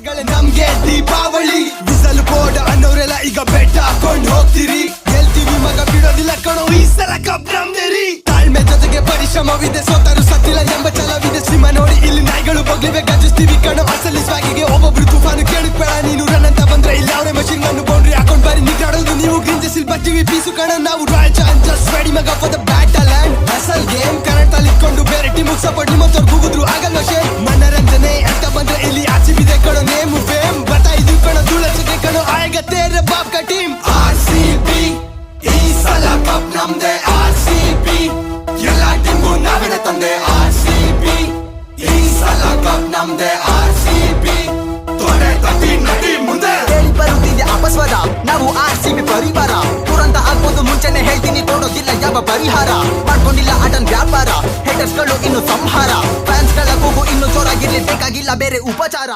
ಮಗಳೇ ನಮ್ಗೆ ದೀಪಾವಳಿ ಬಿಸಲ್ ಬೋರ್ಡ್ ಅನ್ನೋರೆಲ್ಲ ಈಗ ಬೆಟ್ಟ ಹಾಕೊಂಡ್ ಹೋಗ್ತೀರಿ ಗೆಲ್ತೀವಿ ಮಗ ಬಿಡೋದಿಲ್ಲ ಕಣೋ ಈ ಸಲ ಕಪ್ ನಮ್ದೇರಿ ತಾಳ್ಮೆ ಜೊತೆಗೆ ಪರಿಶ್ರಮವಿದೆ ಸೋತರು ಸತ್ತಿಲ್ಲ ಎಂಬ ಛಲವಿದೆ ಸಿನಿಮಾ ನೋಡಿ ಇಲ್ಲಿ ನಾಯಿಗಳು ಬಗ್ಲಿವೆ ಗರ್ಜಿಸ್ತೀವಿ ಕಣೋ ಅಸಲಿ ಸ್ವಾಗಿಗೆ ಒಬ್ಬೊಬ್ರು ತುಫಾನು ಕೇಳಬೇಡ ನೀನು ರನ್ ಅಂತ ಬಂದ್ರೆ ಇಲ್ಲ ಅವರೇ ಮಷಿನ್ ಗನ್ನು ಬೌಂಡ್ರಿ ಹಾಕೊಂಡ್ ಬಾರಿ ನಿಗಾಡೋದು ನೀವು ಗ್ರೀನ್ ಜೆಸಿಲ್ ಬರ್ತೀವಿ ಪೀಸು ಕಣ ನಾವು ರಾಯಲ್ ಚಾಲೆಂಜರ್ಸ್ ರೆಡಿ ಮಗ ಫಾರ್ ದ ಬ್ಯಾಟಲ್ ಅಂಡ್ ಅಸಲ್ ಗೇಮ್ ಕರೆಂಟ್ ಅಲ್ಲಿ ಇಟ್ಕೊಂಡು ಬೇರೆ ಟೀಮ್ ಸಪೋರ್ಟ್ ನಿಮ್ಮಂತವ್ರು ಕೂಗಿದ್ರು ಆಗಲ್ವ ಶೇಮ್ ಮನರಂಜನೆ ಅಂತ ಬಂದ್ರೆ ಇಲ್ಲಿ ಆರ್ಸಿಬಿದೆ ಕಣೋ ನೇಮು ಫೇಮ್ ಬರ್ತಾ ಇದೀವಿ ಕಣೋ ಧೂಳಚಕ್ಕೆ ಕಣೋ ಆಗ ತೇರೆ ಬಾಪ್ ಕಾ ಟೀಮ್ ಆರ್ಸಿಬಿ ಈ ಸಲ ಕಪ್ ನಮ್ದೆ ಆರ್ಸಿಬಿ ಎಲ್ಲ ಟೀಮ್ಗೂ ನಾವೇನೆ ತಂದೆ ಆರ್ಸಿಬಿ ಈ ಸಲ ಕಪ್ ನಮ್ದೆ ಆರ್ಸಿಬಿ ತೊಡೆ ತಟ್ಟಿ ನಡಿ ಮುಂದೆ ಕೇಳಿ ಬರುತ್ತಿದೆ ಅಪಸ್ವರ ನಾವು ಆರ್ಸಿಬಿ ಪರಿವಾರ ತುರಂತ ಆಗ್ಬೋದು ಮುಂಚೆನೆ ಹೇಳ್ತೀನಿ ಕೊಡೋದಿಲ್ಲ ಯಾವ ಪರಿಹಾರ ಮಾಡ್ಕೊಂಡಿಲ್ಲ ಆಟನ್ ವ್ಯಾಪಾರ ಹೇಟರ್ಸ್ ಗಳು ಇನ್ನು ಸಂಹಾರ ಫ್ಯಾನ್ಸ್ ಗಳ ಕೂಗು ಇನ್ನು ಜೋರಾಗಿರ್ಲಿ ಬೇಕಾಗಿಲ್ಲ ಬೇರೆ ಉಪಚಾರ